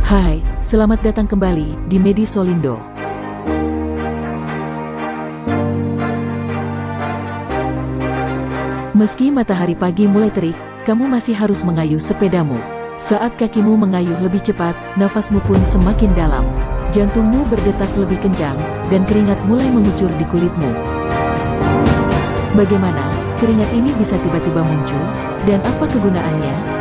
Hai, selamat datang kembali di Medisolindo. Meski matahari pagi mulai terik, kamu masih harus mengayuh sepedamu. Saat kakimu mengayuh lebih cepat, nafasmu pun semakin dalam. Jantungmu berdetak lebih kencang, dan keringat mulai mengucur di kulitmu. Bagaimana keringat ini bisa tiba-tiba muncul, dan apa kegunaannya?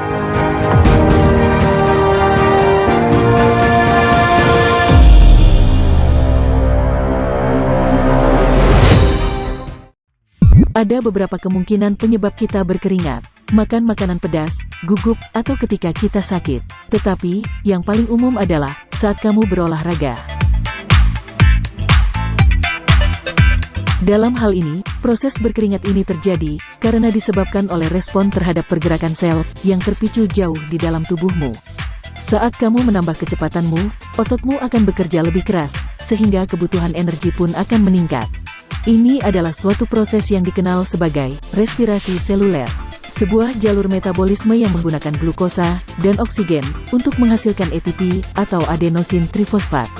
Ada beberapa kemungkinan penyebab kita berkeringat. Makan makanan pedas, gugup, atau ketika kita sakit. Tetapi, yang paling umum adalah saat kamu berolahraga. Dalam hal ini, proses berkeringat ini terjadi karena disebabkan oleh respon terhadap pergerakan sel yang terpicu jauh di dalam tubuhmu. Saat kamu menambah kecepatanmu, ototmu akan bekerja lebih keras, sehingga kebutuhan energi pun akan meningkat. Ini adalah suatu proses yang dikenal sebagai respirasi seluler, sebuah jalur metabolisme yang menggunakan glukosa dan oksigen untuk menghasilkan ATP atau adenosin trifosfat,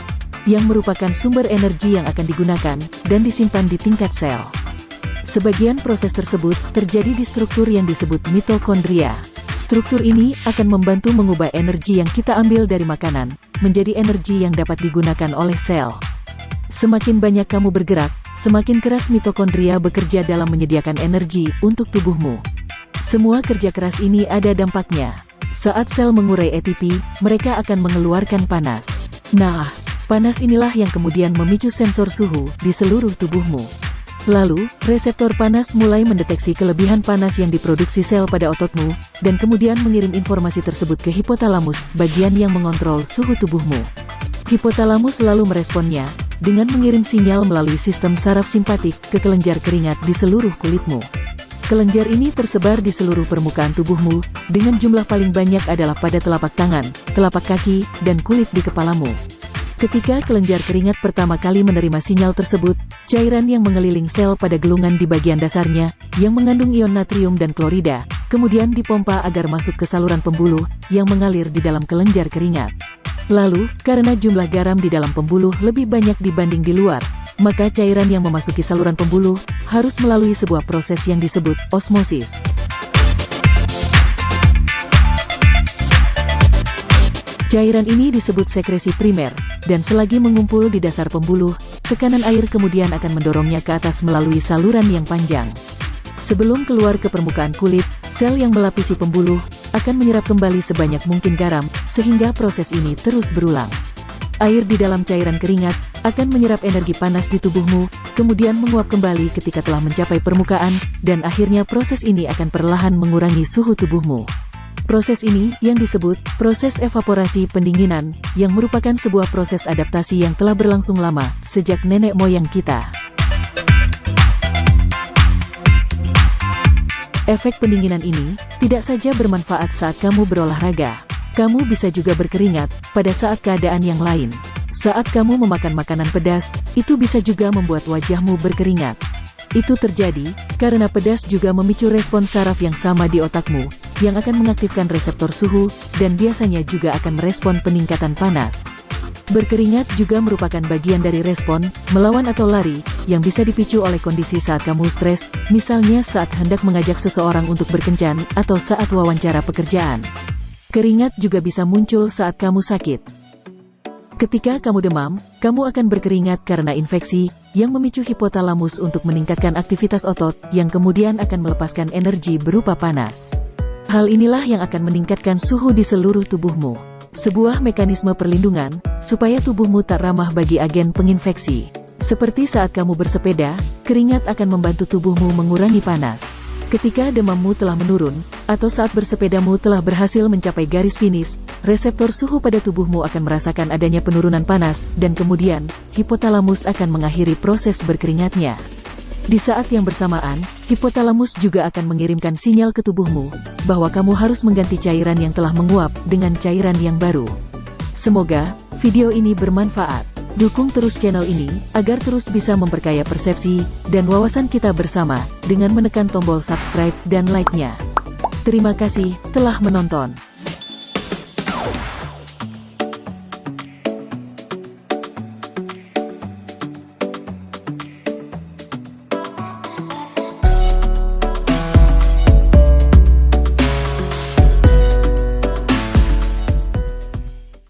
yang merupakan sumber energi yang akan digunakan dan disimpan di tingkat sel. Sebagian proses tersebut terjadi di struktur yang disebut mitokondria. Struktur ini akan membantu mengubah energi yang kita ambil dari makanan menjadi energi yang dapat digunakan oleh sel. Semakin banyak kamu bergerak, semakin keras mitokondria bekerja dalam menyediakan energi untuk tubuhmu. Semua kerja keras ini ada dampaknya. Saat sel mengurai ATP, mereka akan mengeluarkan panas. Nah, panas inilah yang kemudian memicu sensor suhu di seluruh tubuhmu. Lalu, reseptor panas mulai mendeteksi kelebihan panas yang diproduksi sel pada ototmu, dan kemudian mengirim informasi tersebut ke hipotalamus, bagian yang mengontrol suhu tubuhmu. Hipotalamus lalu meresponnya dengan mengirim sinyal melalui sistem saraf simpatik ke kelenjar keringat di seluruh kulitmu. Kelenjar ini tersebar di seluruh permukaan tubuhmu, dengan jumlah paling banyak adalah pada telapak tangan, telapak kaki, dan kulit di kepalamu. Ketika kelenjar keringat pertama kali menerima sinyal tersebut, cairan yang mengeliling sel pada gelungan di bagian dasarnya, yang mengandung ion natrium dan klorida, kemudian dipompa agar masuk ke saluran pembuluh, yang mengalir di dalam kelenjar keringat. Lalu, karena jumlah garam di dalam pembuluh lebih banyak dibanding di luar, maka cairan yang memasuki saluran pembuluh harus melalui sebuah proses yang disebut osmosis. Cairan ini disebut sekresi primer, dan selagi mengumpul di dasar pembuluh, tekanan air kemudian akan mendorongnya ke atas melalui saluran yang panjang. Sebelum keluar ke permukaan kulit, sel yang melapisi pembuluh akan menyerap kembali sebanyak mungkin garam, sehingga proses ini terus berulang. Air di dalam cairan keringat akan menyerap energi panas di tubuhmu, kemudian menguap kembali ketika telah mencapai permukaan, dan akhirnya proses ini akan perlahan mengurangi suhu tubuhmu. Proses ini yang disebut proses evaporasi pendinginan, yang merupakan sebuah proses adaptasi yang telah berlangsung lama, sejak nenek moyang kita. Efek pendinginan ini tidak saja bermanfaat saat kamu berolahraga. Kamu bisa juga berkeringat pada saat keadaan yang lain. Saat kamu memakan makanan pedas, itu bisa juga membuat wajahmu berkeringat. Itu terjadi karena pedas juga memicu respon saraf yang sama di otakmu, yang akan mengaktifkan reseptor suhu, dan biasanya juga akan merespon peningkatan panas. Berkeringat juga merupakan bagian dari respon melawan atau lari yang bisa dipicu oleh kondisi saat kamu stres, misalnya saat hendak mengajak seseorang untuk berkencan atau saat wawancara pekerjaan. Keringat juga bisa muncul saat kamu sakit. Ketika kamu demam, kamu akan berkeringat karena infeksi yang memicu hipotalamus untuk meningkatkan aktivitas otot yang kemudian akan melepaskan energi berupa panas. Hal inilah yang akan meningkatkan suhu di seluruh tubuhmu. Sebuah mekanisme perlindungan, supaya tubuhmu tak ramah bagi agen penginfeksi. Seperti saat kamu bersepeda, keringat akan membantu tubuhmu mengurangi panas. Ketika demammu telah menurun, atau saat bersepedamu telah berhasil mencapai garis finish, reseptor suhu pada tubuhmu akan merasakan adanya penurunan panas, dan kemudian, hipotalamus akan mengakhiri proses berkeringatnya. Di saat yang bersamaan, hipotalamus juga akan mengirimkan sinyal ke tubuhmu, bahwa kamu harus mengganti cairan yang telah menguap dengan cairan yang baru. Semoga video ini bermanfaat. Dukung terus channel ini, agar terus bisa memperkaya persepsi dan wawasan kita bersama, dengan menekan tombol subscribe dan like-nya. Terima kasih telah menonton.